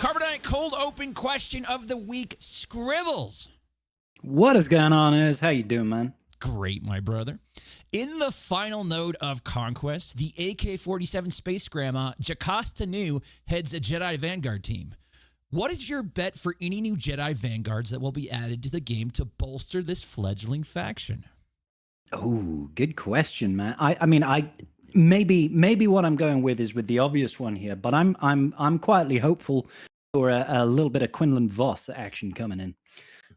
Carbonite cold open question of the week, Scribbles. What is going on, Iz? How you doing, man? Great, my brother. In the final node of Conquest, the AK-47 space grandma Jocasta Nu heads a Jedi Vanguard team. What is your bet for any new Jedi Vanguards that will be added to the game to bolster this fledgling faction? Oh, good question, man. I mean, maybe what I'm going with is with the obvious one here, but I'm quietly hopeful for a little bit of Quinlan Vos action coming in.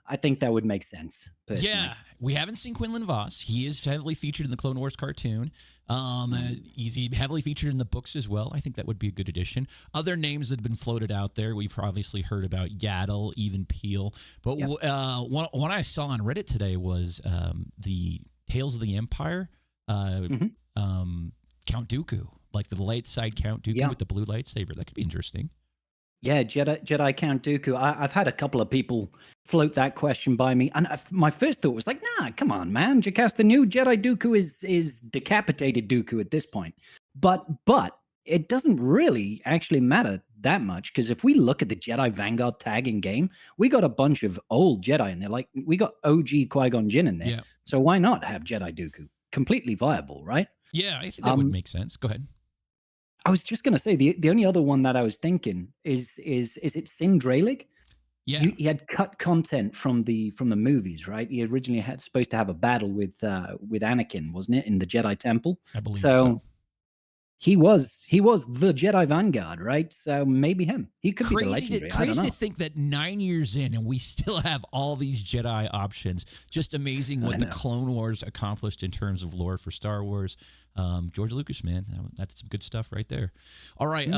I think that would make sense. Personally. Yeah, we haven't seen Quinlan Vos. He is heavily featured in the Clone Wars cartoon. He's heavily featured in the books as well. I think that would be a good addition. Other names that have been floated out there, we've obviously heard about Yaddle, even Peel. But one I saw on Reddit today was the Tales of the Empire, Count Dooku, like the light side Count Dooku with the blue lightsaber. That could be interesting. Yeah, Jedi Count Dooku. I've had a couple of people float that question by me, and my first thought was like, nah, come on, man. Jocasta Nu, Jedi Dooku is decapitated Dooku at this point. But it doesn't really actually matter that much, because if we look at the Jedi Vanguard tag in game, we got a bunch of old Jedi in there. Like, we got OG Qui-Gon Jinn in there. Yeah. So why not have Jedi Dooku? Completely viable, right? Yeah, I think that would make sense. Go ahead. I was just gonna say the only other one that I was thinking is it Sin Draylig? Yeah, he had cut content from the movies, right? He originally supposed to have a battle with Anakin, wasn't it, in the Jedi Temple? I believe so. He was the Jedi Vanguard, right? So maybe him. He could be the legendary. Crazy to think that 9 years in and we still have all these Jedi options. Just amazing what the Clone Wars accomplished in terms of lore for Star Wars. George Lucas, man, that's some good stuff right there. All right,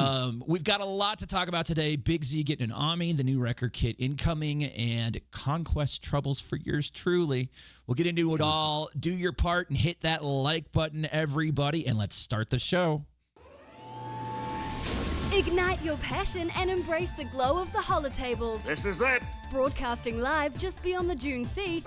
we've got a lot to talk about today. Big Z getting an OMI, the new record kit incoming, and Conquest troubles for yours truly. We'll get into it all. Do your part and hit that like button, everybody, and let's start the show. Ignite your passion and embrace the glow of the Holotables. This is it. Broadcasting live just beyond the Dune Sea,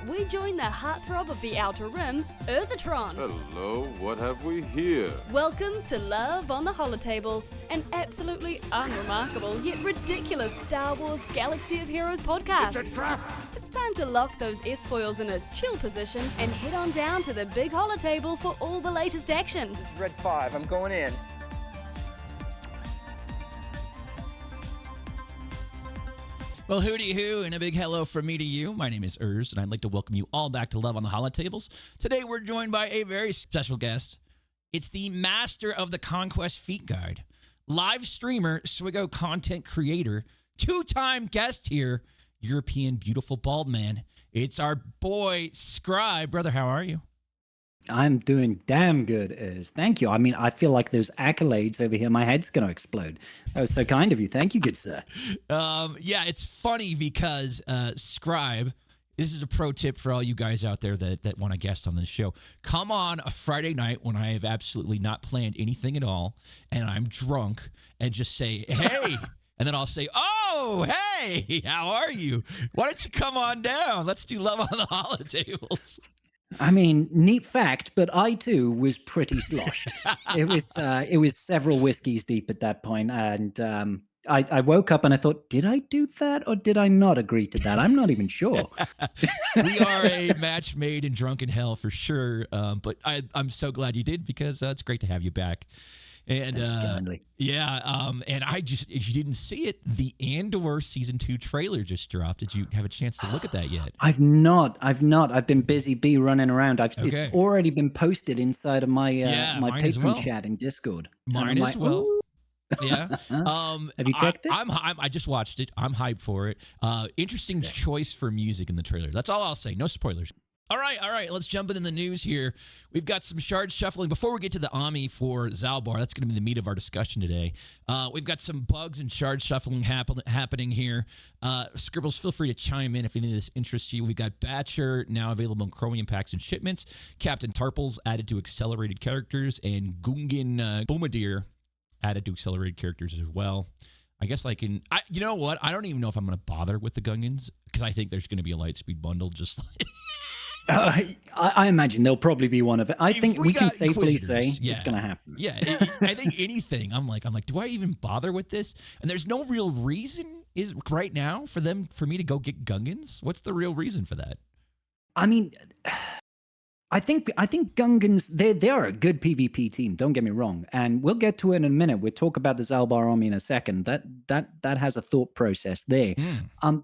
we join the heartthrob of the Outer Rim, Urzatron. Hello, what have we here? Welcome to Love on the Holotables, an absolutely unremarkable yet ridiculous Star Wars Galaxy of Heroes podcast. It's a trap! It's time to lock those S-foils in a chill position and head on down to the big Holotable for all the latest action. This is Red 5, I'm going in. Well, hooty hoo, and a big hello from me to you. My name is Urz, and I'd like to welcome you all back to Love on the Holotables. Today, we're joined by a very special guest. It's the master of the Conquest Feat Guide, live streamer, swgoh content creator, two-time guest here, European beautiful bald man. It's our boy, Scybe. Brother, how are you? I'm doing damn good, Iz. Thank you. I mean, I feel like those accolades over here, my head's going to explode. That was so kind of you. Thank you, good sir. Yeah, it's funny because Scybe, this is a pro tip for all you guys out there that want to guest on this show. Come on a Friday night when I have absolutely not planned anything at all, and I'm drunk, and just say, hey. And then I'll say, oh, hey, how are you? Why don't you come on down? Let's do Love on the Holotables. I mean, neat fact, but I too was pretty sloshed. It was several whiskeys deep at that point, and I woke up and I thought, did I do that or did I not agree to that? I'm not even sure. We are a match made in drunken hell for sure, but I'm so glad you did because it's great to have you back. And and if you didn't see it, the Andor season 2 trailer just dropped. Did you have a chance to look at that yet? I've not. I've been busy running around. It's already been posted inside of my my patron chat in Discord. Mine as well. Ooh. Yeah. Have you checked it? I just watched it. I'm hyped for it. Interesting choice for music in the trailer. That's all I'll say. No spoilers. All right. Let's jump into the news here. We've got some shard shuffling. Before we get to the OMI for Zalbaar, that's going to be the meat of our discussion today. We've got some bugs and shard shuffling happening here. Scribbles, feel free to chime in if any of this interests you. We've got Batcher now available in Chromium packs and shipments. Captain Tarples added to accelerated characters, and Gungan Bombardier added to accelerated characters as well. I guess you know what? I don't even know if I'm going to bother with the Gungans because I think there's going to be a Lightspeed bundle just like... I imagine there'll probably be one of it. I think we can got safely say Inquisitors, it's going to happen. Yeah, I think anything. I'm like, do I even bother with this? And there's no real reason is right now for me to go get Gungans. What's the real reason for that? I mean, I think Gungans, they are a good PvP team. Don't get me wrong, and we'll get to it in a minute. We'll talk about the Zalbaar army in a second. That has a thought process there.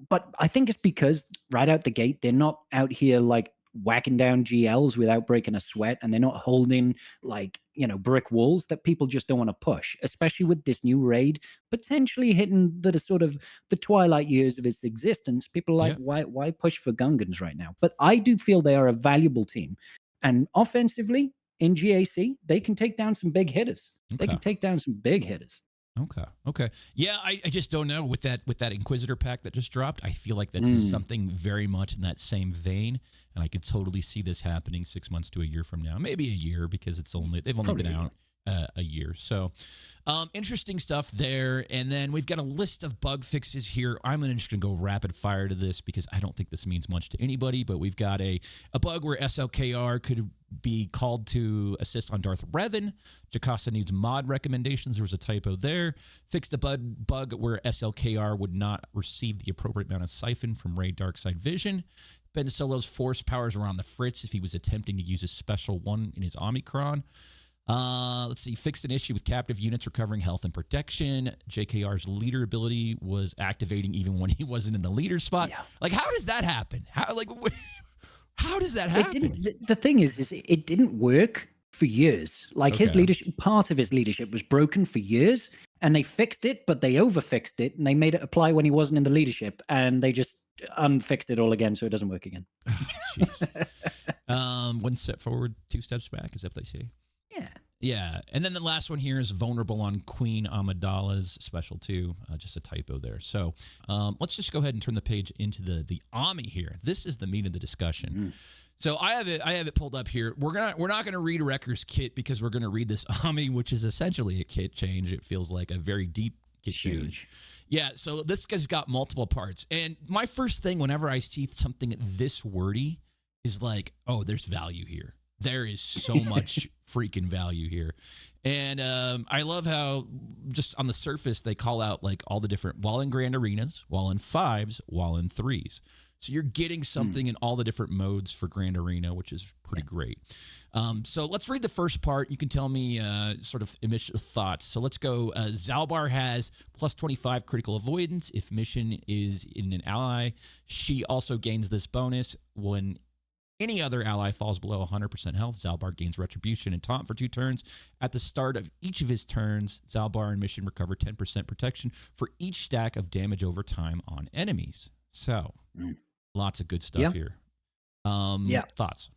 But I think it's because right out the gate they're not out here like whacking down GLs without breaking a sweat, and they're not holding like brick walls that people just don't want to push. Especially with this new raid potentially hitting the sort of the twilight years of its existence. People are like, why push for Gungans right now? But I do feel they are a valuable team. And offensively, in GAC, they can take down some big hitters. Okay. They can take down some big hitters. Okay. Yeah, I just don't know with that Inquisitor pack that just dropped. I feel like that's something very much in that same vein, and I could totally see this happening 6 months to a year from now, maybe a year because they've only been out a year. So interesting stuff there. And then we've got a list of bug fixes here. I'm just going to go rapid fire to this because I don't think this means much to anybody, but we've got a bug where SLKR could be called to assist on Darth Revan. Jocasta needs mod recommendations. There was a typo there. Fixed a bug where SLKR would not receive the appropriate amount of siphon from Rey Darkside Vision. Ben Solo's force powers around the fritz if he was attempting to use a special one in his Omicron. Let's see. Fixed an issue with captive units recovering health and protection. JKR's leader ability was activating even when he wasn't in the leader spot. Yeah. Like, how does that happen? How does that happen? The thing is it didn't work for years. Like his leadership, part of his leadership was broken for years, and they fixed it, but they overfixed it, and they made it apply when he wasn't in the leadership, and they just unfixed it all again, so it doesn't work again. Jeez. One step forward, two steps back, is that what they say? Yeah. And then the last one here is vulnerable on Queen Amidala's special 2. Just a typo there. So let's just go ahead and turn the page into the OMI here. This is the meat of the discussion. So I have it pulled up here. We're not gonna read Wrecker's kit because we're gonna read this OMI, which is essentially a kit change. It feels like a very deep kit change. Yeah, so this guy's got multiple parts. And my first thing whenever I see something this wordy is like, oh, there's value here. There is so much freaking value here. And I love how just on the surface they call out like all the different, while in Grand Arenas, while in 5s, while in 3s. So you're getting something in all the different modes for Grand Arena, which is pretty great. So let's read the first part. You can tell me sort of initial thoughts. So let's go. Zalbaar has plus 25 critical avoidance. If mission is in an ally, she also gains this bonus. When any other ally falls below 100% health, Zalbaar gains Retribution and Taunt for 2 turns. At the start of each of his turns, Zalbaar and Mission recover 10% protection for each stack of damage over time on enemies. So, lots of good stuff here. Thoughts?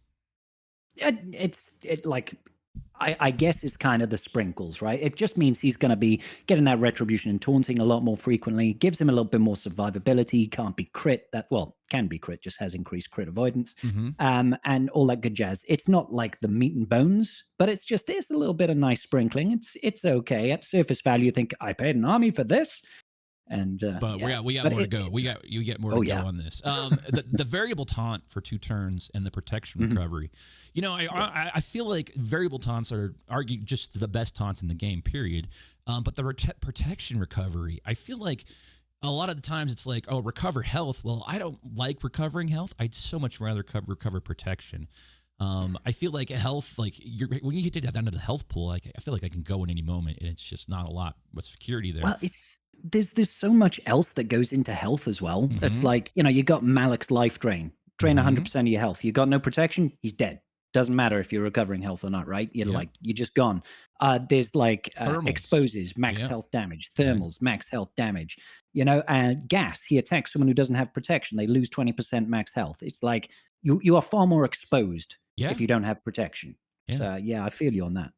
I guess it's kind of the sprinkles, right? It just means he's going to be getting that retribution and taunting a lot more frequently. Gives him a little bit more survivability. Can't be crit. Can be crit. Just has increased crit avoidance, and all that good jazz. It's not like the meat and bones, but it's a little bit of nice sprinkling. It's okay at surface value. You think I paid an army for this. And we got more to go. You get more to go on this. The variable taunt for 2 turns and the protection recovery. You know, I feel like variable taunts are just the best taunts in the game. Period. But the protection recovery, I feel like a lot of the times it's like, oh, recover health. Well, I don't like recovering health. I'd so much rather recover protection. I feel like health, like when you get down to the health pool, I feel like I can go in any moment, and it's just not a lot with security there. Well, there's so much else that goes into health as well. That's like, you got Malik's life drain 100% of your health. You got no protection, he's dead. Doesn't matter if you're recovering health or not, right? You're just gone. There's like exposes, max health damage, thermals, max health damage, and gas. He attacks someone who doesn't have protection. They lose 20% max health. It's like you are far more exposed if you don't have protection. So I feel you on that.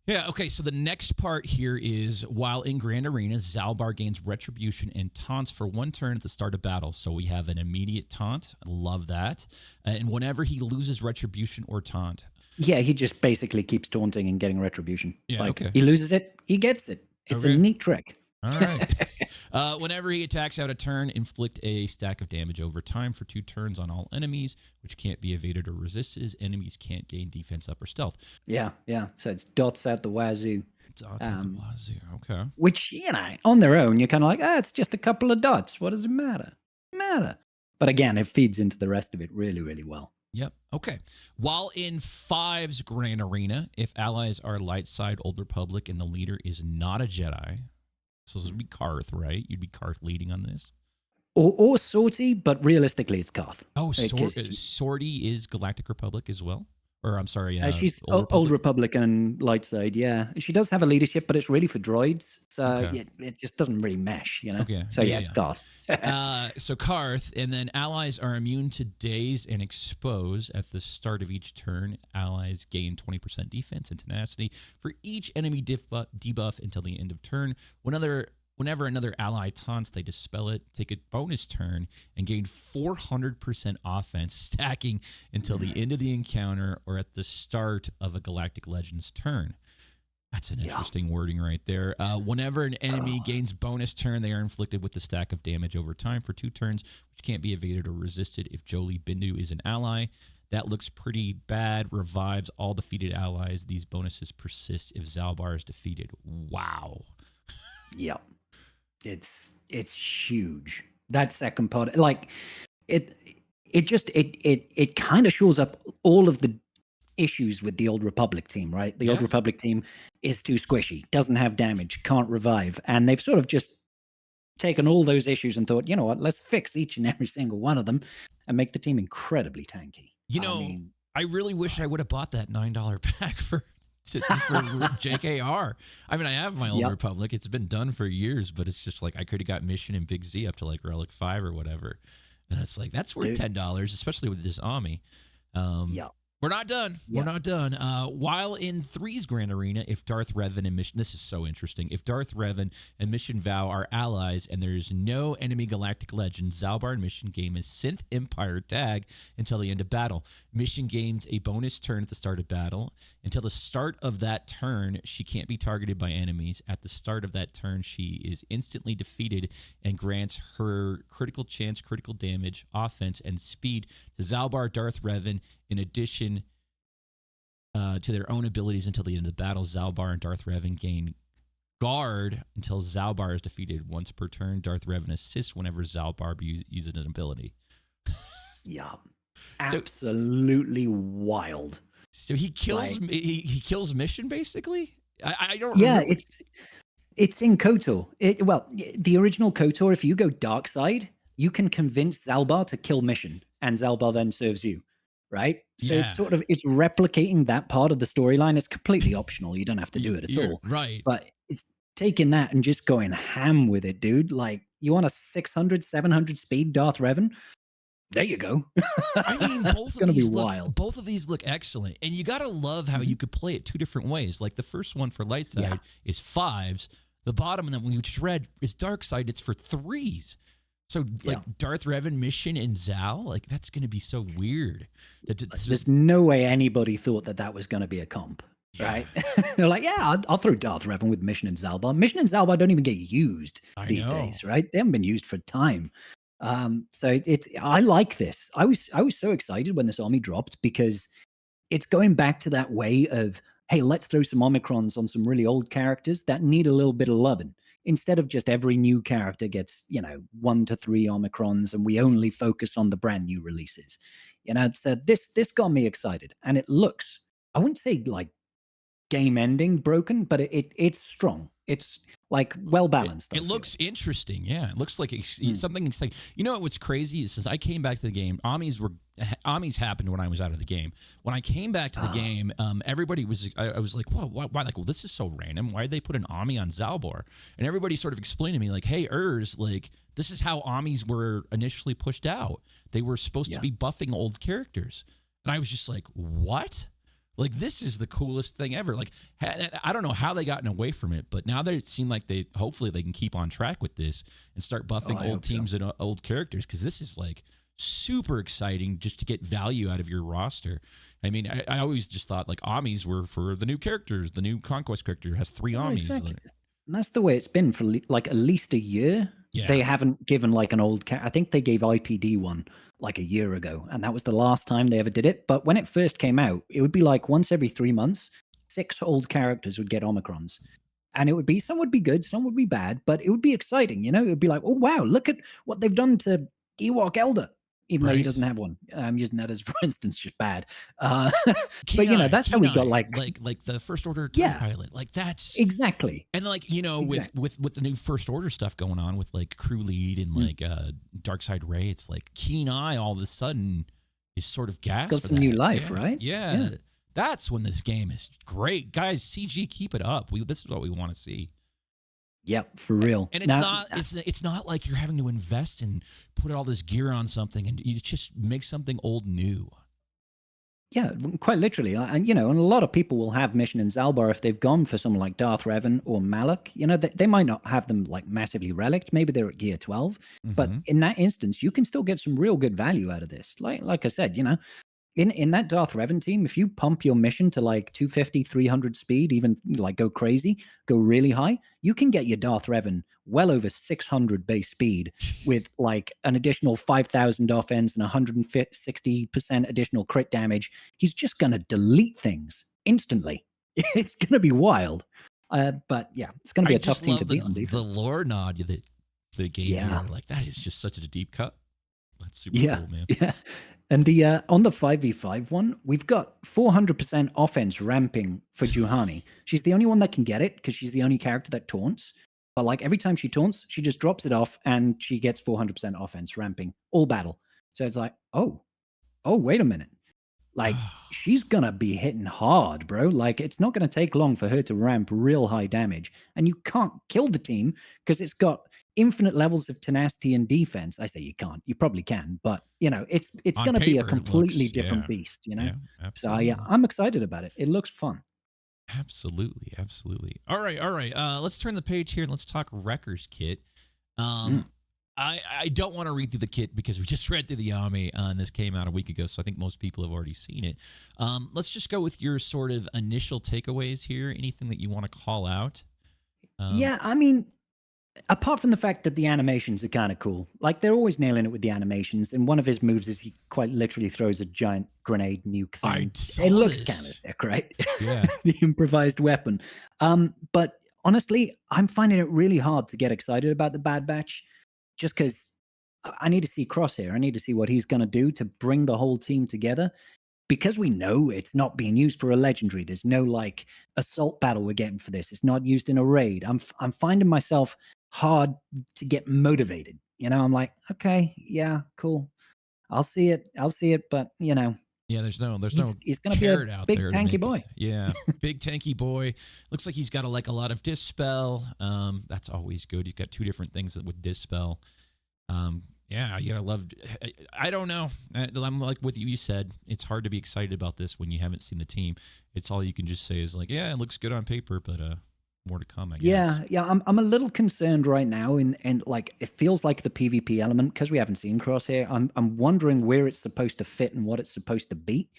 Yeah, okay, so the next part here is while in Grand Arena, Zalbaar gains Retribution and taunts for 1 turn at the start of battle. So we have an immediate taunt. I love that. And whenever he loses Retribution or taunt. Yeah, he just basically keeps taunting and getting Retribution. Yeah, he loses it, he gets it. It's a neat trick. All right. Whenever he attacks out a turn, inflict a stack of damage over time for 2 turns on all enemies, which can't be evaded or resisted. Enemies can't gain defense up or stealth. Yeah. So it's dots out the wazoo. Dots at the wazoo. Okay. Which, on their own, you're kind of like, it's just a couple of dots. What does it matter? But again, it feeds into the rest of it really, really well. Yep. Okay. While in 5's Grand Arena, if allies are light side Old Republic and the leader is not a Jedi, so this would be Karth, right? You'd be Karth leading on this. Or Sortie, but realistically, it's Karth. Oh, Sortie is Galactic Republic as well? Or I'm sorry, she's Old Republic and light side, yeah. She does have a leadership, but it's really for droids, so it just doesn't really mesh, Okay. So it's Karth. So Karth, and then allies are immune to daze and expose at the start of each turn. Allies gain 20% defense and tenacity for each enemy debuff until the end of turn. Whenever another ally taunts, they dispel it, take a bonus turn, and gain 400% offense, stacking until the end of the encounter or at the start of a Galactic Legends turn. That's an interesting wording right there. Whenever an enemy gains bonus turn, they are inflicted with the stack of damage over time for 2 turns, which can't be evaded or resisted if Jolee Bindu is an ally. That looks pretty bad. Revives all defeated allies. These bonuses persist if Zalbaar is defeated. Wow. Yep. It's huge. That second part, like it kind of shows up all of the issues with the Old Republic team, right? The Old Republic team is too squishy, doesn't have damage, can't revive, and they've sort of just taken all those issues and thought, you know what, let's fix each and every single one of them and make the team incredibly tanky. I really wish I would have bought that $9 pack for JKR. I mean, I have my Old Republic. It's been done for years, but it's just like I could have got Mission and Big Z up to like Relic 5 or whatever. And it's like, that's worth $10, especially with this OMI. We're not done. We're not done. While in 3's Grand Arena, if Darth Revan and Mission... This is so interesting. If Darth Revan and Mission Vow are allies and there is no enemy Galactic Legend, Zalbaar and Mission gain a Synth Empire tag until the end of battle. Mission gains a bonus turn at the start of battle. Until the start of that turn, she can't be targeted by enemies. At the start of that turn, she is instantly defeated and grants her critical chance, critical damage, offense, and speed to Zalbaar, Darth Revan. In addition to their own abilities until the end of the battle, Zalbaar and Darth Revan gain guard until Zalbaar is defeated once per turn. Darth Revan assists whenever Zalbaar uses an ability. Absolutely wild. So he kills he kills Mission basically. I don't. Yeah, remember. it's in KOTOR. The original KOTOR. If you go dark side, you can convince Zalbaar to kill Mission, and Zalbaar then serves you. Right? So it's replicating that part of the storyline. It's completely optional. You don't have to do it at all. Right. But it's taking that and just going ham with it, dude. Like, you want a 600, 700 speed Darth Revan? There you go. I mean, both of these look excellent. And you got to love how you could play it 2 different ways. Like the first one for light side is 5s. The bottom one that we just read is dark side. It's for 3s. So, Darth Revan, Mission, and Zal, like, that's going to be so weird. There's no way anybody thought that was going to be a comp, right? They're like, I'll throw Darth Revan with Mission and Zalbaar. Mission and Zalbaar don't even get used these days, right? They haven't been used for time. So I like this. I was so excited when this OMI dropped because it's going back to that way of, hey, let's throw some Omicrons on some really old characters that need a little bit of loving. Instead of just every new character gets, 1 to 3 Omicrons and we only focus on the brand new releases. So this got me excited. And it looks, I wouldn't say like game ending broken, but it's strong. It's like well balanced. It looks interesting. Yeah. It looks like it's something exciting. You know what's crazy is since I came back to the game, OMIs happened when I was out of the game. When I came back to the game, everybody was, I was like, whoa, why? Like, well, this is so random. Why did they put an OMI on Zalbaar? And everybody sort of explained to me like, hey, like, this is how OMIs were initially pushed out. They were supposed to be buffing old characters. And I was just like, what? Like, this is the coolest thing ever. Like, I don't know how they gotten away from it, but now they seem like hopefully they can keep on track with this and start buffing old teams and old characters, because this is like super exciting just to get value out of your roster. I mean, I always just thought like OMIs were for the new characters. The new Conquest character has 3 OMIs. Exactly. And that's the way it's been for like at least a year. Yeah. They haven't given like an old I think they gave IPD one like a year ago, and that was the last time they ever did it. But when it first came out, it would be like once every 3 months, 6 old characters would get Omicrons. And it would be, some would be good, some would be bad, but it would be exciting, you know? It would be like, oh wow, look at what they've done to Ewok Elder, even though he Right. doesn't have one. I'm using that as, for instance, just bad. Kenai, But you know, that's how we got like the First Order TIE Yeah. pilot. Like that's exactly. and like, you know, Exactly. with the new First Order stuff going on with like crew lead and like Darkside Ray, it's like Kenai all of a sudden is sort of gas. Got for some new that. life, Yeah. right? Yeah. Yeah. That's when this game is great. Guys, CG, keep it up. This is what we want to see. Yep, for real. And it's not like you're having to invest and put all this gear on something, and you just make something old new. Yeah, quite literally. And, you know, and a lot of people will have mission in Zalbaar if they've gone for someone like Darth Revan or Malak. You know, they might not have them like massively relicked. Maybe they're at gear 12. But in that instance, you can still get some real good value out of this. Like I said, you know, in that Darth Revan team, if you pump your mission to like 250, 300 speed, even like go crazy, go really high, you can get your Darth Revan well over 600 base speed with like an additional 5,000 offense and 160% additional crit damage. He's just going to delete things instantly. It's going to be wild. But yeah, it's going to be a tough team to beat on defense. The lore nod that they gave you, like that is just such a deep cut. That's super cool, man. Yeah. And the on the 5v5 one, we've got 400% offense ramping for Juhani. She's the only one that can get it because she's the only character that taunts. But like every time she taunts, she just drops it off and she gets 400% offense ramping all battle. So it's like, oh, wait a minute. Like she's going to be hitting hard, bro. Like it's not going to take long for her to ramp real high damage. And you can't kill the team because it's got infinite levels of tenacity and defense. I say you can't. You probably can, but you know, it's going to be a completely different beast, you know? Yeah, so yeah, I'm excited about it. It looks fun. Absolutely. All right. Let's turn the page here and let's talk Wrecker's kit. I don't want to read through the kit because we just read through the OMI and this came out a week ago, so I think most people have already seen it. Let's just go with your sort of initial takeaways here. Anything that you want to call out? Yeah, I mean, apart from the fact that the animations are kind of cool, like they're always nailing it with the animations. And one of his moves is he quite literally throws a giant grenade nuke thing. It looks kind of sick, right? Yeah. The improvised weapon. But honestly, I'm finding it really hard to get excited about the Bad Batch just because I need to see Crosshair. I need to see what he's going to do to bring the whole team together. Because we know it's not being used for a legendary. There's no like assault battle we're getting for this. It's not used in a raid. I'm finding myself hard to get motivated. You know, I'm like, okay, yeah, cool. I'll see it. But you know, yeah, there's no he's going to be a big tanky boy. Yeah, big tanky boy. Looks like he's got a lot of dispel. That's always good. He's got 2 different things with dispel. Yeah, you gotta love. I don't know. I'm like with you said, it's hard to be excited about this when you haven't seen the team. It's all you can just say is like, yeah, it looks good on paper, but more to come, I guess. Yeah. I'm a little concerned right now, and like it feels like the PvP element because we haven't seen Crosshair. I'm wondering where it's supposed to fit and what it's supposed to be.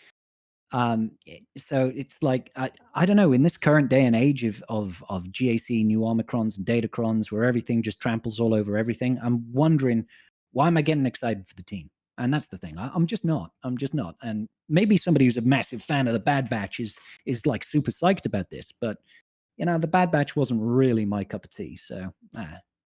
So it's like I don't know. In this current day and age of GAC, new Omicrons and Datacrons, where everything just tramples all over everything, I'm wondering why am I getting excited for the team? And that's the thing. I'm just not. And maybe somebody who's a massive fan of the Bad Batch is like super psyched about this, but you know, the Bad Batch wasn't really my cup of tea. So,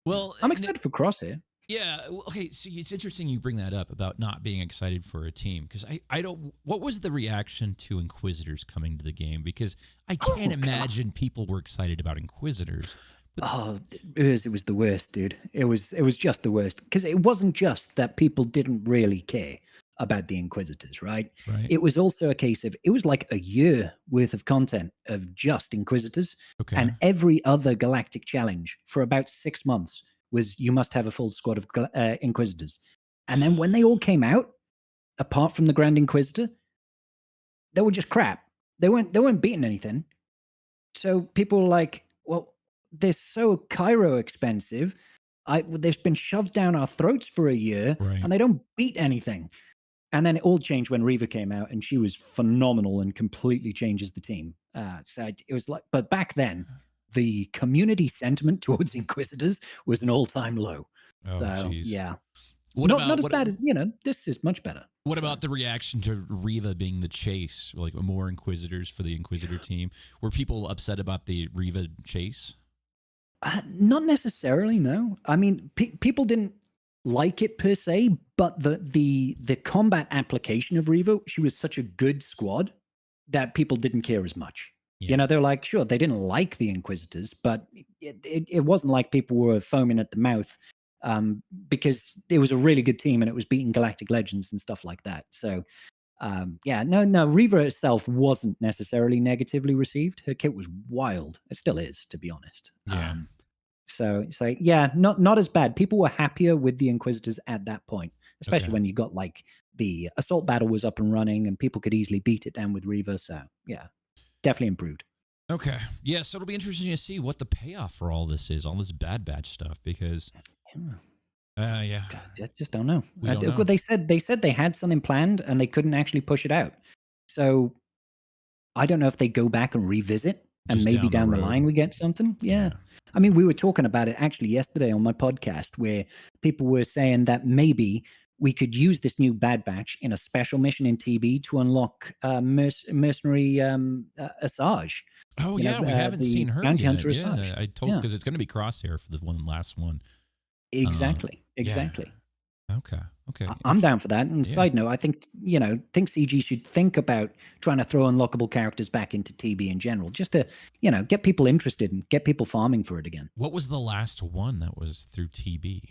well, I'm excited for Crosshair. Yeah. Okay. So it's interesting you bring that up about not being excited for a team because I don't. What was the reaction to Inquisitors coming to the game? Because I can't imagine people were excited about Inquisitors. It was the worst, dude. It was just the worst because it wasn't just that people didn't really care about the Inquisitors, right? It was also a case of it was like a year worth of content of just Inquisitors, and every other galactic challenge for about 6 months was you must have a full squad of Inquisitors. And then when they all came out, apart from the Grand Inquisitor, they were just crap. They weren't beating anything. So people were like, well, they're so Cairo expensive. They've been shoved down our throats for a year, and they don't beat anything. And then it all changed when Reva came out, and she was phenomenal and completely changes the team. So it was like, but back then, the community sentiment towards Inquisitors was an all-time low. Oh, So jeez. yeah, What not about as bad as this is much better. what about the reaction to Riva being the chase? Like more Inquisitors for the Inquisitor team. Were people upset about the Riva chase? Not necessarily. No, I mean people didn't like it per se, but the combat application of Riva, she was such a good squad that people didn't care as much. Yeah. They're like, sure, they didn't like the Inquisitors, but it wasn't like people were foaming at the mouth because it was a really good team and it was beating Galactic Legends and stuff like that. So, no, Riva itself wasn't necessarily negatively received. Her kit was wild. It still is, to be honest. Yeah. So it's like, not as bad. People were happier with the Inquisitors at that point, especially when you got like the assault battle was up and running and people could easily beat it down with Riva. So yeah, definitely improved. Okay. Yeah, so it'll be interesting to see what the payoff for all this is, all this Bad Batch stuff, because I just don't know. We don't know. Well, they said they had something planned and they couldn't actually push it out. So I don't know if they go back and revisit and Just maybe down down the the road. line we get something. Yeah. I mean, we were talking about it actually yesterday on my podcast where people were saying that maybe we could use this new Bad Batch in a special mission in TB to unlock mercenary Asajj. Oh, You yeah, know, we haven't the seen her bounty yet. hunter Yeah, Asajj. I told Yeah. because it's going to be Crosshair for the last one. Exactly. yeah. Exactly. Okay. I'm down for that. And side note, I think CG should think about trying to throw unlockable characters back into TB in general, just to get people interested and get people farming for it again. What was the last one that was through TB?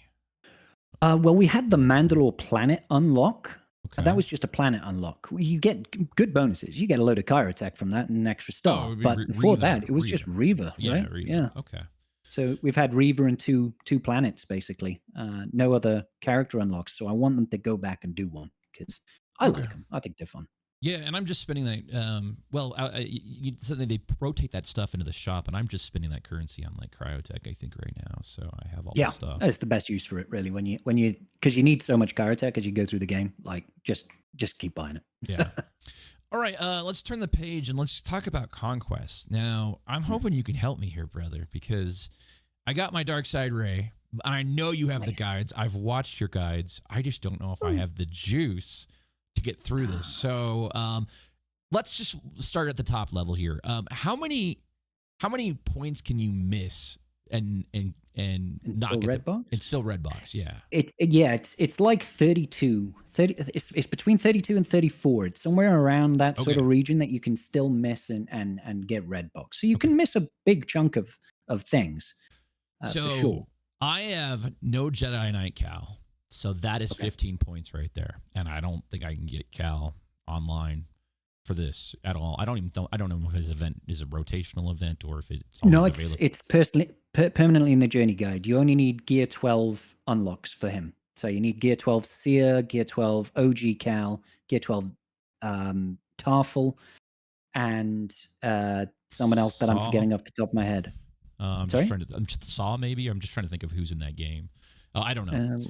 Well, we had the Mandalore planet unlock. Okay. That was just a planet unlock. You get good bonuses. You get a load of Kyro tech from that and an extra star. it would be but before Reva, that, it was just Reva, Yeah, right? Reva. Yeah. Okay. So we've had Reva and two planets basically. No other character unlocks. So I want them to go back and do one because I like them. I think they're fun. Yeah, and I'm just spending that. You said that they rotate that stuff into the shop, and I'm just spending that currency on like cryotech. I think right now, so I have all this stuff. It's the best use for it, really. When you because you need so much cryotech as you go through the game. Like just keep buying it. Yeah. All right, let's turn the page and let's talk about Conquest. Now, I'm hoping you can help me here, brother, because I got my Dark Side Ray. I know you have the guides. I've watched your guides. I just don't know if I have the juice to get through this. So let's just start at the top level here. How many points can you miss and not still get red box? It's still red box, yeah. It's like 32. It's between 32 and 34. It's somewhere around that sort of region that you can still miss and get red box. So you can miss a big chunk of things. So for sure. I have no Jedi Knight Cal. So that is 15 points right there. And I don't think I can get Cal online for this at all. I don't know if his event is a rotational event or if it's always available. It's permanently in the journey guide. You only need gear 12 unlocks for him. So you need gear 12 Seer, gear 12 OG Cal, gear 12 Tarful, and someone else that I'm forgetting off the top of my head. I'm just Saw maybe. I'm just trying to think of who's in that game. I don't know.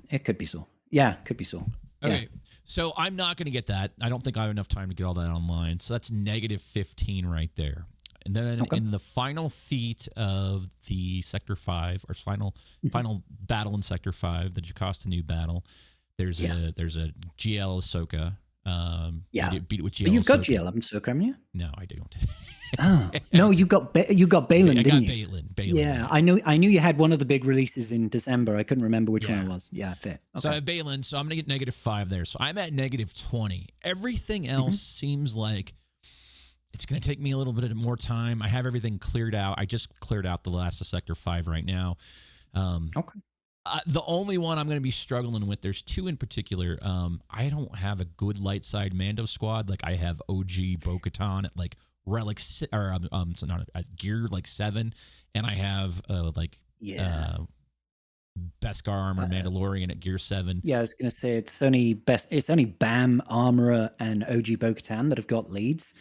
It could be Saw. Yeah, could be Saw. Okay, so I'm not going to get that. I don't think I have enough time to get all that online. So that's negative 15 right there. And then in the final feat of the Sector 5, or final battle in Sector 5, the Jocasta New battle, there's a GL Ahsoka. You beat it with GL. But you've got GL, haven't you, haven't you? No, I don't. Oh no, you got Balin, didn't you? Balin. Yeah, I knew you had one of the big releases in December. I couldn't remember which one it was. Yeah, fair. Okay. So I have Balin, so I'm gonna get negative 5 there. So I'm at negative 20. Everything else seems like it's gonna take me a little bit more time. I have everything cleared out. I just cleared out the last of Sector 5 right now. The only one I'm going to be struggling with, there's two in particular. I don't have a good light side Mando squad. Like I have OG Bo-Katan at like relic at gear like 7, and I have Beskar Armor Mandalorian at gear 7. Yeah, I was going to say it's only Bam Armorer and OG Bo-Katan that have got leads.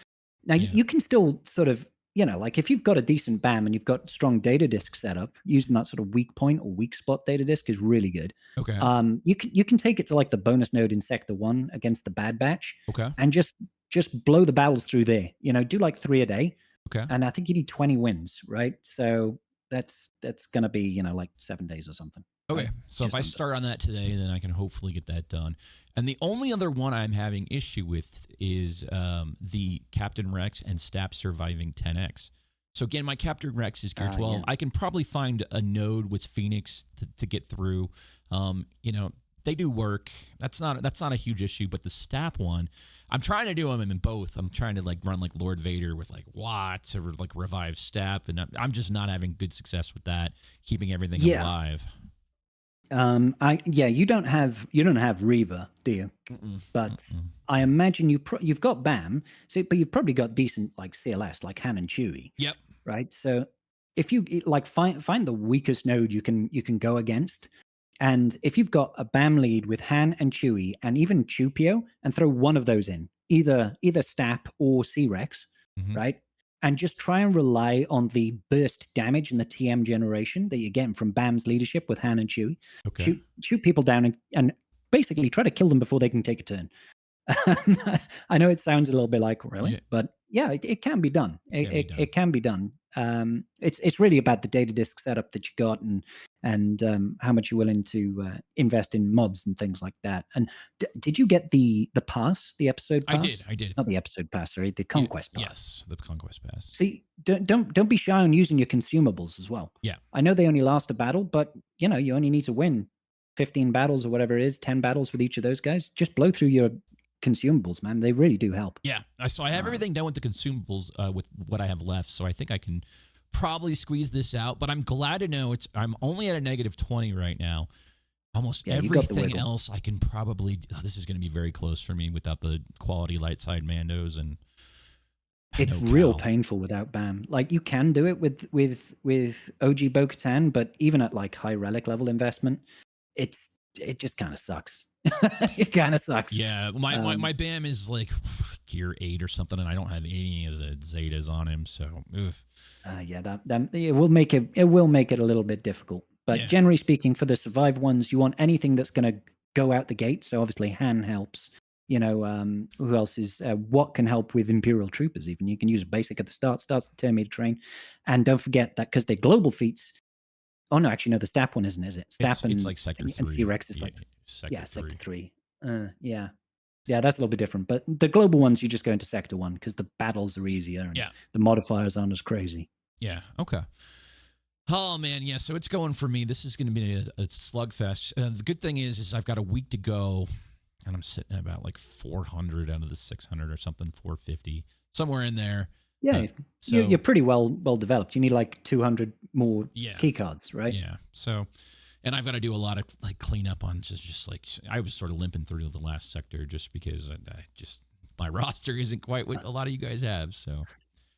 Now you can still sort of, like if you've got a decent BAM and you've got strong data disk setup, using that sort of weak point or weak spot data disk is really good. Okay. You can take it to like the bonus node in Sector 1 against the Bad Batch. Okay. And just blow the battles through there. Do like 3 a day. Okay. And I think you need 20 wins, right? So That's going to be, like 7 days or something. Okay, right? so if Just I under. start on that today, then I can hopefully get that done. And the only other one I'm having issue with is the Captain Rex and Stap surviving 10X. So again, my Captain Rex is gear 12. Yeah. I can probably find a node with Phoenix to get through. They do work. That's not a huge issue. But the Stap one, I'm trying to do them in both. I'm trying to like run like Lord Vader with like Watts or like revive Stap, and I'm just not having good success with that, keeping everything alive. You don't have Reaver, do you? But I imagine you've got BAM, but you've probably got decent like CLS, like Han and Chewie. Yep. Right. So if you like find the weakest node you can go against, and if you've got a BAM lead with Han and Chewie and even Chupio, and throw one of those in, either Stap or C-Rex, right? And just try and rely on the burst damage and the TM generation that you're getting from BAM's leadership with Han and Chewie. Okay. Shoot people down and basically try to kill them before they can take a turn. I know it sounds a little bit like really, but yeah, it can be done. It can be done. It's really about the data disk setup that you got and how much you're willing to invest in mods and things like that. And did you get the pass, the episode pass? I did. Not the episode pass, sorry, the Conquest pass. Yes, the Conquest pass. See, don't be shy on using your consumables as well. Yeah. I know they only last a battle, but you only need to win 15 battles or whatever it is, 10 battles with each of those guys. Just blow through your consumables, man. They really do help. Yeah. So I have everything done with the consumables with what I have left. So I think I can probably squeeze this out. But I'm glad to know I'm only at a -20 right now. Almost everything else I can probably. This is going to be very close for me without the quality light side Mandos and. It's real painful without BAM. Like you can do it with OG Bo-Katan, but even at like high relic level investment, it just kind of sucks. It kind of sucks. Yeah, my BAM is like gear 8 or something, and I don't have any of the Zetas on him. So, that it will make it a little bit difficult. But generally speaking, for the survive ones, you want anything that's going to go out the gate. So obviously, Han helps. Who else is what can help with Imperial Troopers? Even you can use a basic at the start, starts the Terminator train, and don't forget that because they're global feats. Oh no, actually no, the Stap one isn't, is it? Stap it's like Sector 3. And C-Rex is like Sector 3. Yeah, that's a little bit different. But the global ones, you just go into Sector 1 because the battles are easier and the modifiers aren't as crazy. Yeah. Okay. Oh man, yeah. So it's going for me. This is going to be a slugfest. The good thing is I've got a week to go. And I'm sitting at about like 400 out of the 600 or something, 450, somewhere in there. Yeah, so you're pretty well developed. You need like 200 more key cards, right? Yeah. So, and I've got to do a lot of like cleanup on just like I was sort of limping through the last sector just because my roster isn't quite what a lot of you guys have. So.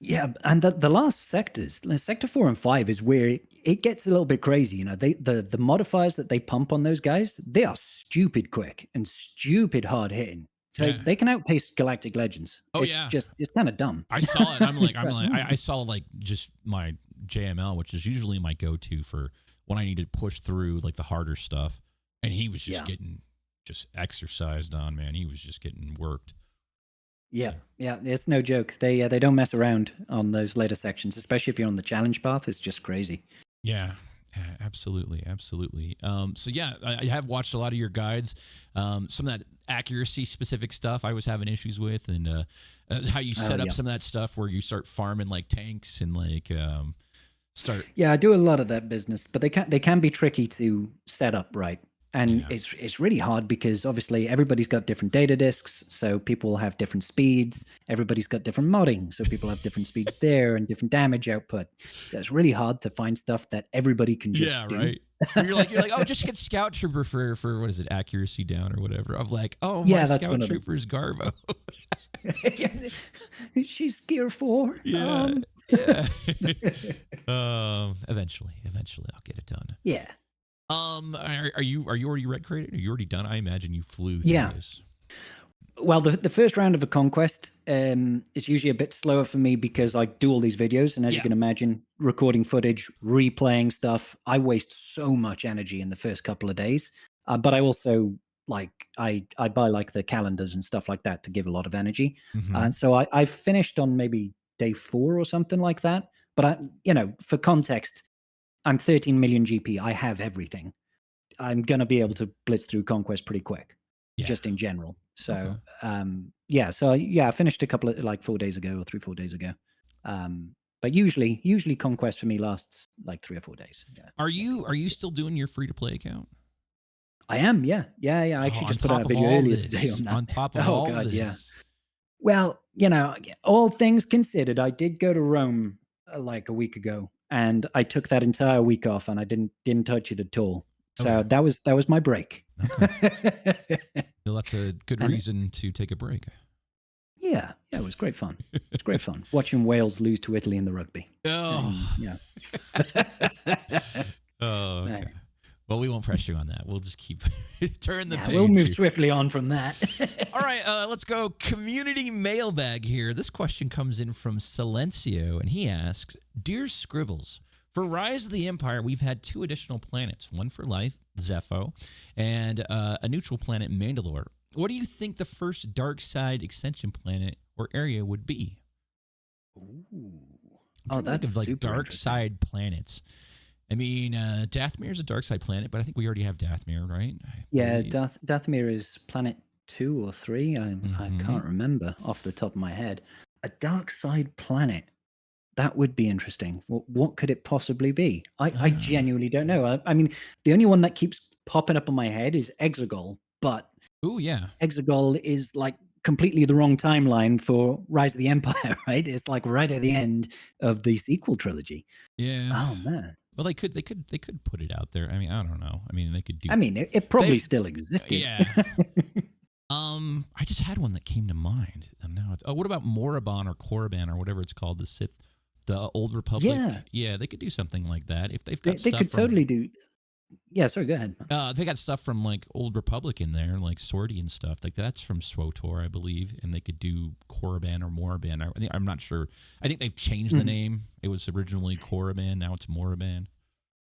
Yeah, and the last sectors, sector 4 and 5, is where it gets a little bit crazy. The modifiers that they pump on those guys, they are stupid quick and stupid hard hitting. So they can outpace Galactic Legends. Oh it's kind of dumb. I saw it. I saw like just my JML, which is usually my go-to for when I need to push through like the harder stuff, and he was just getting exercised on. Man, he was just getting worked. Yeah, it's no joke. They don't mess around on those later sections, especially if you're on the challenge path. It's just crazy. Yeah, absolutely. So yeah, I have watched a lot of your guides. Some of that accuracy specific stuff I was having issues with, and how you set up some of that stuff where you start farming like tanks and like start. Yeah, I do a lot of that business, but they can be tricky to set up right. And it's really hard because obviously everybody's got different data disks, so people have different speeds. Everybody's got different modding, so people have different speeds there and different damage output. So it's really hard to find stuff that everybody can just do. Right. You're like, oh, just get Scout Trooper for what is it, accuracy down or whatever. I'm like, oh, my Scout Trooper's Garbo. She's gear 4. Yeah. Eventually I'll get it done. Yeah. Are you already red crated? Are you already done? I imagine you flew through this. Well, the first round of a Conquest is usually a bit slower for me because I do all these videos, and as you can imagine, recording footage, replaying stuff, I waste so much energy in the first couple of days. But I also I buy like the calendars and stuff like that to give a lot of energy. And so I finished on maybe day 4 or something like that. But for context, I'm 13 million GP. I have everything. I'm gonna be able to blitz through Conquest pretty quick, just in general. So, yeah. So yeah, I finished a couple of like 4 days ago or 3-4 days ago. But usually Conquest for me lasts like 3 or 4 days. Yeah. Are you still doing your free to play account? I am. Yeah. I actually just put out a video earlier today on that. On top of all this. Yeah. Well, all things considered, I did go to Rome like a week ago, and I took that entire week off, and I didn't touch it at all. So that was my break. Okay. Well, that's a good reason to take a break. Yeah, it was great fun. It's great fun watching Wales lose to Italy in the rugby. Oh, yeah. Oh, okay. Well, we won't press you on that. We'll just keep turn the page. We'll move swiftly on from that. All right, let's go. Community mailbag here. This question comes in from Silencio, and he asks, "Dear Scribbles, for Rise of the Empire, we've had 2 additional planets, one for life, Zepho, and a neutral planet, Mandalore. What do you think the first dark side extension planet or area would be?" Ooh. That's like dark side planets. I mean, Dathomir is a dark side planet, but I think we already have Dathomir, right? Yeah, Dathomir is planet 2 or 3. I can't remember off the top of my head. A dark side planet. That would be interesting. What could it possibly be? I genuinely don't know. I mean, the only one that keeps popping up in my head is Exegol, but Exegol is like completely the wrong timeline for Rise of the Empire, right? It's like right at the end of the sequel trilogy. Yeah. Oh man. Well, they could put it out there. I mean, I don't know. I mean, they could do. I mean, it probably still existed. Yeah. I just had one that came to mind. And now it's what about Morabon or Korriban or whatever it's called, the Sith, the Old Republic? Yeah, they could do something like that if they've got. They could totally do. Yeah, sorry, go ahead. They got stuff from like Old Republic in there, like Swordy and stuff. Like that's from SWTOR, I believe, and they could do Korriban or Moraban. I'm not sure. I think they've changed the name. It was originally Korriban, now it's Moraban.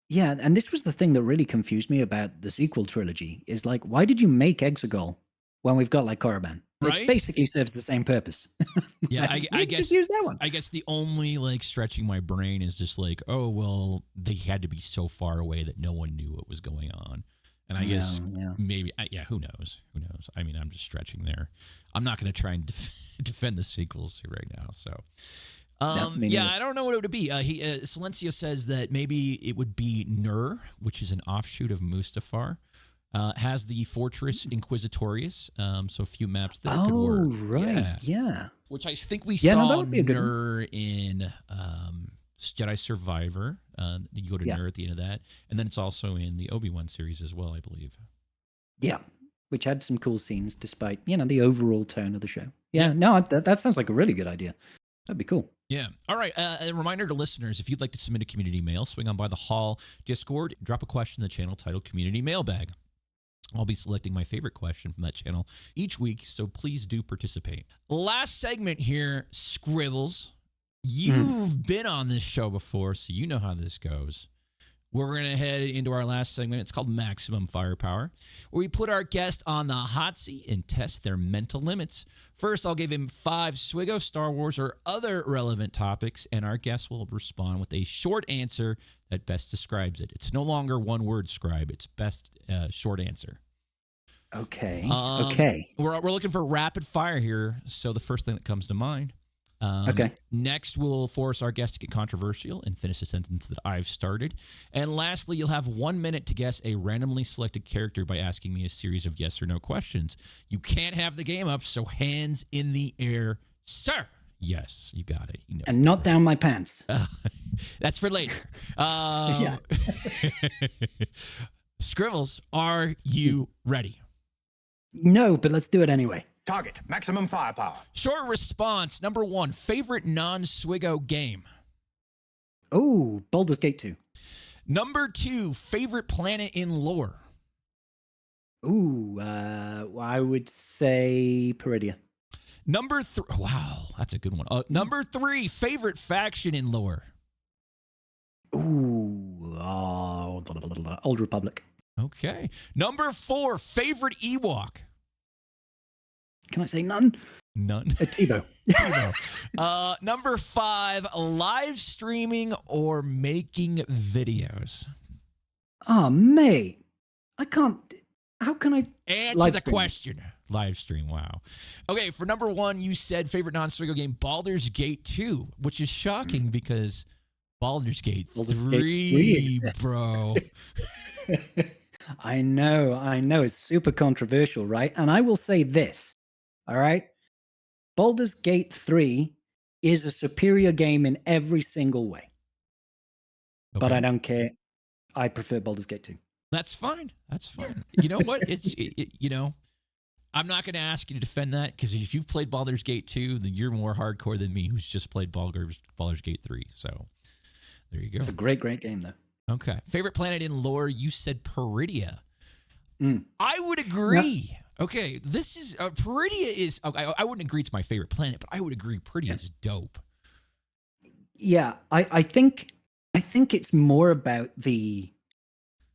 Yeah, and this was the thing that really confused me about the sequel trilogy. Is like, why did you make Exegol when we've got like Korriban? Right? It basically serves the same purpose. Yeah, I guess just use that one. I guess the only like stretching my brain is just like, oh well, they had to be so far away that no one knew what was going on, and I guess maybe who knows? Who knows? I mean, I'm just stretching there. I'm not going to try and defend the sequels right now. So, I don't know what it would be. Silencio says that maybe it would be Nur, which is an offshoot of Mustafar. Has the Fortress Inquisitorius, so a few maps that could work. Oh, right, yeah. Which I think we saw Nur in Jedi Survivor. You go to Nur at the end of that. And then it's also in the Obi-Wan series as well, I believe. Yeah, which had some cool scenes despite, the overall tone of the show. Yeah. No, that sounds like a really good idea. That'd be cool. Yeah. All right. A reminder to listeners, if you'd like to submit a community mail, swing on by the Hall Discord, drop a question in the channel titled Community Mailbag. I'll be selecting my favorite question from that channel each week, so please do participate. Last segment here, Scribbles. You've been on this show before, so you know how this goes. We're going to head into our last segment. It's called Maximum Firepower, where we put our guest on the hot seat and test their mental limits. First, I'll give him 5 swgoh, Star Wars, or other relevant topics, and our guest will respond with a short answer that best describes it. It's no longer one word, Scribe. It's best short answer. Okay. We're looking for rapid fire here, so the first thing that comes to mind. Next, we'll force our guest to get controversial and finish a sentence that I've started. And lastly, you'll have 1 minute to guess a randomly selected character by asking me a series of yes or no questions. You can't have the game up, so hands in the air, sir. Yes, you got it. And not down my pants. That's for later. Scribbles, are you ready? No, but let's do it anyway. Target, maximum firepower. Short response, number 1, favorite non-swgoh game. Oh, Baldur's Gate 2. Number 2, favorite planet in lore. Ooh, I would say Peridia. Number 3, wow, that's a good one. Number 3, favorite faction in lore. Ooh, Old Republic. Okay. Number 4, favorite Ewok. Can I say none? None. Tebow. Number 5, live streaming or making videos. Oh, mate. I can't. How can I Answer live the stream? question. Live stream, wow. Okay, for number 1, you said favorite non-swgoh game, Baldur's Gate 2, which is shocking because Baldur's Gate 3, bro. I know. It's super controversial, right? And I will say this, all right? Baldur's Gate 3 is a superior game in every single way. But I don't care. I prefer Baldur's Gate 2. That's fine. That's fine. You know what? I'm not going to ask you to defend that because if you've played Baldur's Gate 2, then you're more hardcore than me who's just played Baldur's Gate 3. So there you go. It's a great game, though. Okay. Favorite planet in lore, you said Peridia. Mm. I would agree. Yeah. Okay. This is, Peridia is, okay, I wouldn't agree it's my favorite planet, but I would agree Peridia is dope. Yeah. I think it's more about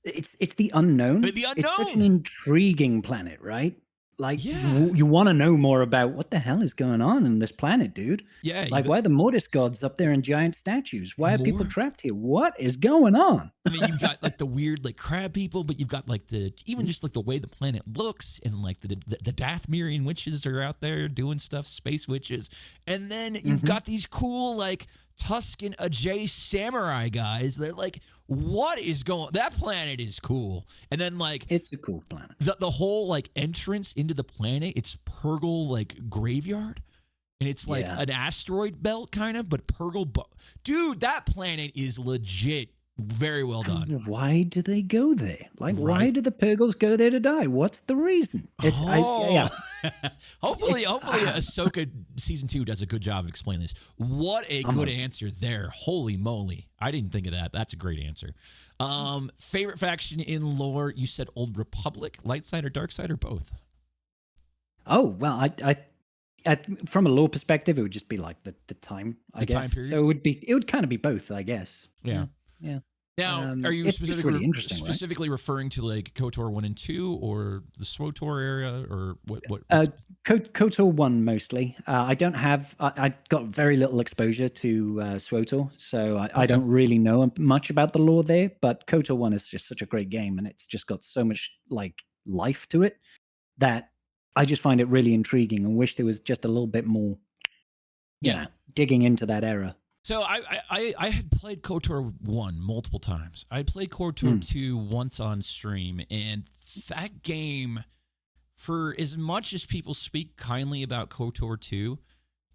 it's the unknown. The unknown. It's such an intriguing planet, right? Like, yeah. you want to know more about what the hell is going on in this planet, dude. Yeah. Like, why are the Mortis gods up there in giant statues? Why are people trapped here? What is going on? I mean, you've got like the weird like crab people, but you've got like even just like the way the planet looks, and like the Dathmirian witches are out there doing stuff, space witches, and then you've got these cool like Tuscan Ajay samurai guys that like, what is going? That planet is cool, and then like it's a cool planet. The whole like entrance into the planet, it's Purgle like graveyard, and it's like an asteroid belt kind of, but Purgle. Dude, that planet is legit. Very well done. And why do they go there? Like, why do the Purgles go there to die? What's the reason? Hopefully, Ahsoka season 2 does a good job of explaining this. What a good answer there! Holy moly, I didn't think of that. That's a great answer. Favorite faction in lore? You said Old Republic, light side or dark side, or both? Oh well, I from a lore perspective, it would just be like the time, I guess. Time period? So it would kind of be both, I guess. Yeah. Now, are you specifically referring to like KOTOR 1 and 2, or the SWTOR area, or what? KOTOR 1 mostly. I don't have. I got very little exposure to SWTOR, so I don't really know much about the lore there. But KOTOR 1 is just such a great game, and it's just got so much like life to it that I just find it really intriguing, and wish there was just a little bit more. Digging into that era. So I had played KOTOR 1 multiple times. I played KOTOR 2 once on stream, and that game, for as much as people speak kindly about KOTOR 2,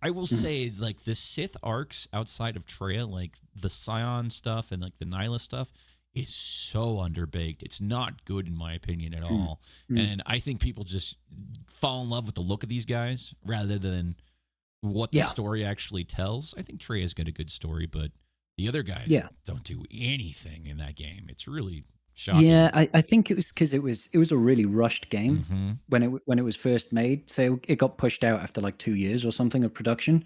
I will say like the Sith arcs outside of Traya, like the Scion stuff and like the Nyla stuff, is so underbaked. It's not good in my opinion at all. And I think people just fall in love with the look of these guys rather than what the story actually tells. I think Treya's got a good story, but the other guys don't do anything in that game. It's really shocking. Yeah, I think it was because it was a really rushed game when it was first made. So it got pushed out after like 2 years or something of production,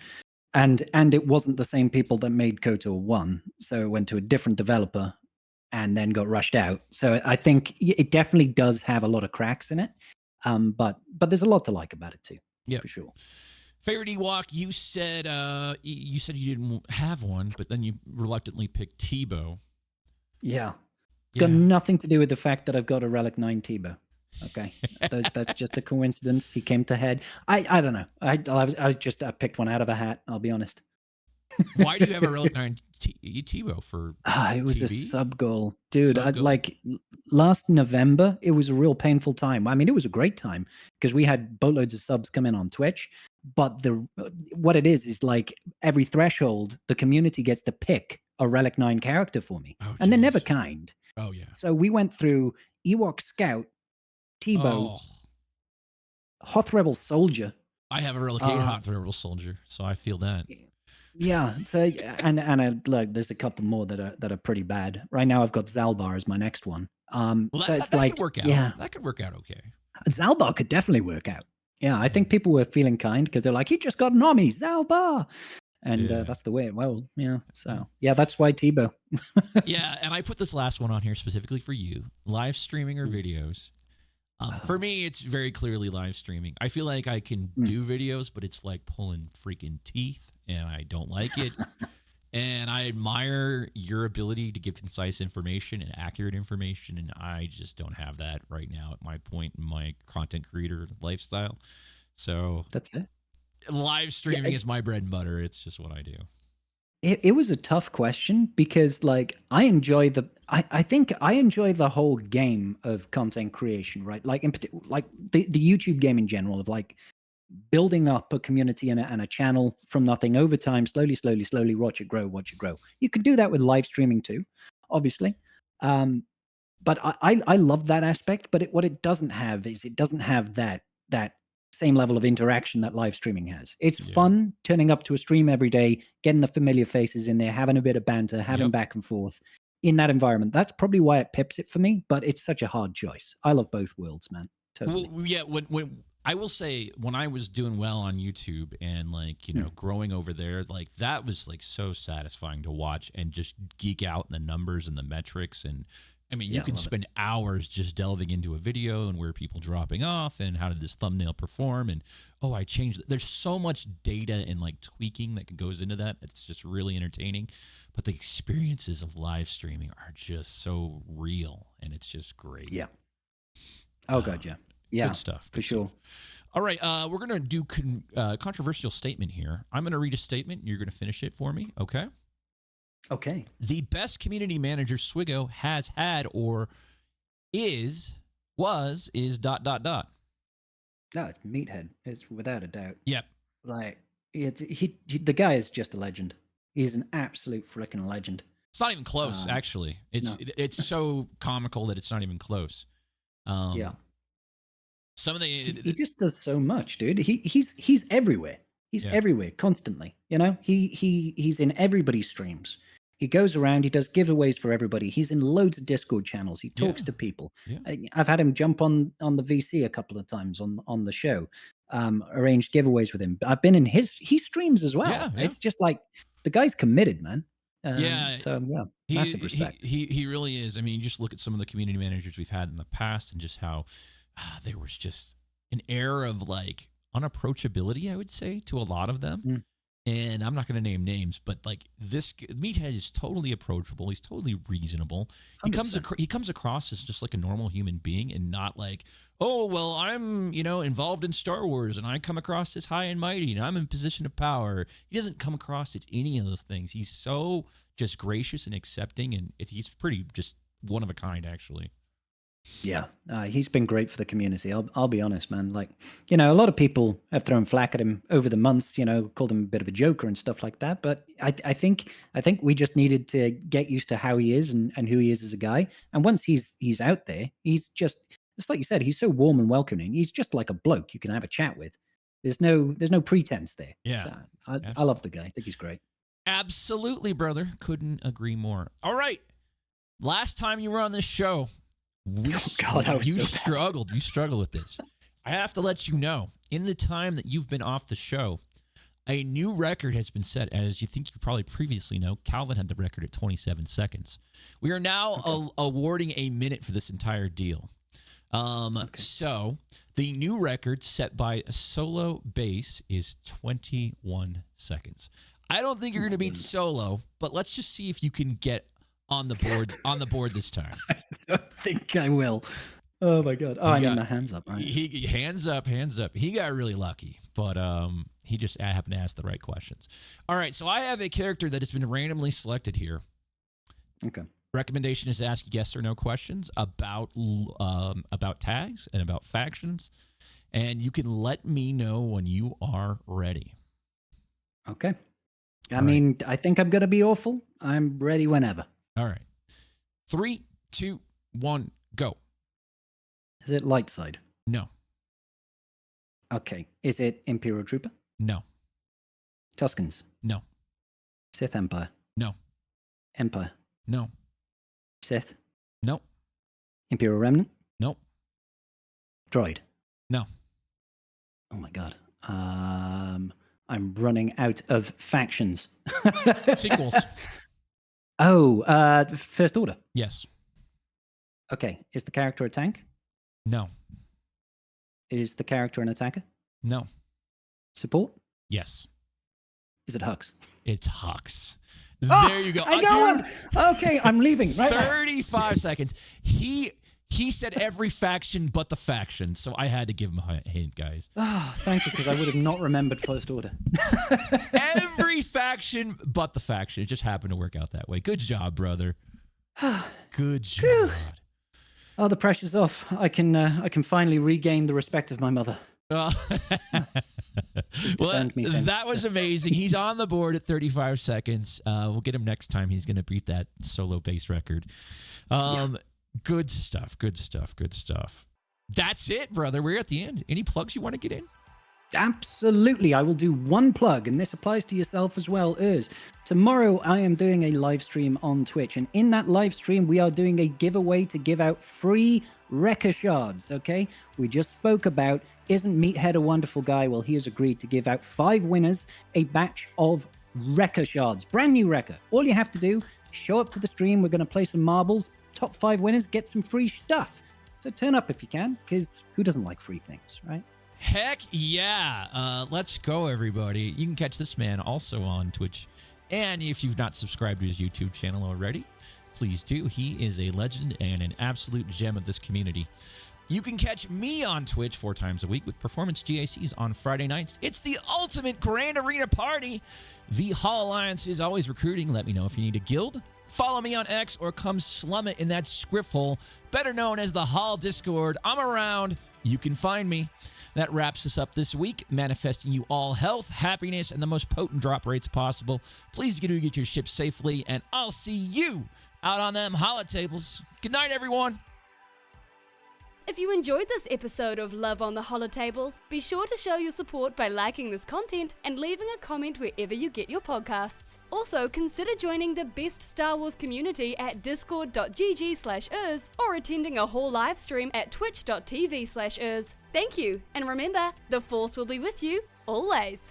and it wasn't the same people that made KOTOR 1. So it went to a different developer and then got rushed out. So I think it definitely does have a lot of cracks in it, but there's a lot to like about it too. Yeah, for sure. Favorite Ewok, you said you didn't have one, but then you reluctantly picked Tebow. Yeah. Got nothing to do with the fact that I've got a Relic 9 Tebow. Okay. That's just a coincidence. He came to head. I don't know. I picked one out of a hat, I'll be honest. Why do you have a Relic 9 Tebow for it was TV? a sub goal. Dude, last November, it was a real painful time. I mean, it was a great time because we had boatloads of subs come in on Twitch. But what it is like every threshold, the community gets to pick a Relic 9 character for me. And they're never kind. Oh, yeah. So we went through Ewok Scout, Tebow, Hoth Rebel Soldier. I have a Relic 8 Hoth Rebel Soldier, so I feel that. Yeah. So and look, there's a couple more that are pretty bad. Right now I've got Zalbaar as my next one. Well, that could work out. Yeah. That could work out okay. Zalbaar could definitely work out. Yeah, I think people were feeling kind because they're like, he just got an OMI, Zalbaar. And that's the way it will. Yeah. So, that's why Tebow. Yeah. And I put this last one on here specifically for you. Live streaming or videos. For me, it's very clearly live streaming. I feel like I can do videos, but it's like pulling freaking teeth, and I don't like it. And I admire your ability to give concise information and accurate information, and I just don't have that right now at my point in my content creator lifestyle. So That's it. live streaming is my bread and butter. It's just what I do. It was a tough question because like I think I enjoy the whole game of content creation, right? Like like the YouTube game in general of like building up a community and a channel from nothing over time, slowly, watch it grow. You could do that with live streaming too, obviously. But I love that aspect, but what it doesn't have is it doesn't have that same level of interaction that live streaming has. It's fun turning up to a stream every day, getting the familiar faces in there, having a bit of banter, having back and forth in that environment. That's probably why it pips it for me, but it's such a hard choice. I love both worlds, man. Totally. Well, yeah, when I will say when I was doing well on YouTube and like, you know, growing over there, like that was like so satisfying to watch and just geek out in the numbers and the metrics. And I mean, you could spend hours just delving into a video and where people dropping off and how did this thumbnail perform? And, oh, I changed. There's so much data and like tweaking that goes into that. It's just really entertaining. But the experiences of live streaming are just so real and it's just great. Yeah. Oh, God, yeah. Yeah, good stuff. For sure. All right, we're going to do controversial statement here. I'm going to read a statement. And you're going to finish it for me, okay? Okay. The best community manager swgoh has had or is. No, it's Meathead. It's without a doubt. Yep. Like, the guy is just a legend. He's an absolute freaking legend. It's not even close, actually. It's so comical that it's not even close. Yeah. Some of the he just does so much, dude. He's everywhere. He's everywhere constantly. You know, he's in everybody's streams. He goes around. He does giveaways for everybody. He's in loads of Discord channels. He talks to people. Yeah. I've had him jump on the VC a couple of times on the show. Arranged giveaways with him. I've been in he streams as well. Yeah. It's just like the guy's committed, man. So massive respect. He really is. I mean, you just look at some of the community managers we've had in the past and just how there was just an air of like unapproachability, I would say, to a lot of them. And I'm not going to name names, but like this Meathead is totally approachable. He's totally reasonable. He comes across as just like a normal human being and not like, oh, well, I'm, involved in Star Wars and I come across as high and mighty and I'm in position of power. He doesn't come across as any of those things. He's so just gracious and accepting, and he's pretty just one of a kind, actually. Yeah, he's been great for the community. I'll be honest, man. Like, a lot of people have thrown flack at him over the months, called him a bit of a joker and stuff like that. But I think we just needed to get used to how he is and who he is as a guy. And once he's out there, he's just like you said, he's so warm and welcoming. He's just like a bloke you can have a chat with. There's no pretense there. Yeah, so I love the guy. I think he's great. Absolutely, brother. Couldn't agree more. All right, last time you were on this show. You struggled. You struggled with this. I have to let you know, in the time that you've been off the show, a new record has been set. As you think you probably previously know, Calvin had the record at 27 seconds. We are now awarding a minute for this entire deal. So the new record set by a solo bass is 21 seconds. I don't think you're going to beat solo, but let's just see if you can get on the board this time. I don't think I will. Oh my God. I got my hands up. Right? He hands up. He got really lucky, but he just happened to ask the right questions. All right, so I have a character that has been randomly selected here. Okay. Recommendation is to ask yes or no questions about tags and about factions, and you can let me know when you are ready. Okay. I mean, I think I'm gonna be awful. I'm ready whenever. All right. 3, 2, 1, go. Is it light side? No. Okay. Is it Imperial Trooper? No. Tuscans? No. Sith Empire? No. Empire? No. Sith? No. Imperial Remnant? No. Droid? No. Oh my God. I'm running out of factions. Sequels. Oh, First Order. Yes. Okay. Is the character a tank? No. Is the character an attacker? No. Support? Yes. Is it Hux? It's Hux. Oh, There you go. I got Dude, it. Okay, I'm leaving right now. 35 seconds. He said every faction but the faction, so I had to give him a hint, guys. Oh, thank you, because I would have not remembered First Order. Every faction but the faction. It just happened to work out that way. Good job, brother. Good job. Oh, the pressure's off. I can finally regain the respect of my mother. Well, that was amazing. He's on the board at 35 seconds. We'll get him next time. He's going to beat that solo base record. Good stuff. Good stuff. Good stuff. That's it, brother. We're at the end. Any plugs you want to get in? Absolutely. I will do one plug, and this applies to yourself as well, Urs. Tomorrow, I am doing a live stream on Twitch, and in that live stream, we are doing a giveaway to give out free Wrecker Shards, okay? We just spoke about, isn't Meathead a wonderful guy? Well, he has agreed to give out 5 winners a batch of Wrecker Shards, brand new Wrecker. All you have to do, show up to the stream. We're going to play some marbles. Top 5 winners get some free stuff. So turn up if you can, because who doesn't like free things, right? Heck yeah. Let's go, everybody. You can catch this man also on Twitch. And if you've not subscribed to his YouTube channel already, please do. He is a legend and an absolute gem of this community. You can catch me on Twitch 4 times a week with Performance GACs on Friday nights. It's the ultimate Grand Arena party. The Hall Alliance is always recruiting. Let me know if you need a guild. Follow me on X or come slum it in that script hole, better known as the Hall Discord. I'm around. You can find me. That wraps us up this week, manifesting you all health, happiness, and the most potent drop rates possible. Please get your ship safely, and I'll see you out on them holotables. Good night, everyone. If you enjoyed this episode of Love on the Holotables, be sure to show your support by liking this content and leaving a comment wherever you get your podcasts. Also, consider joining the best Star Wars community at discord.gg/urs or attending a Hall livestream at twitch.tv/urs. Thank you, and remember, the Force will be with you always.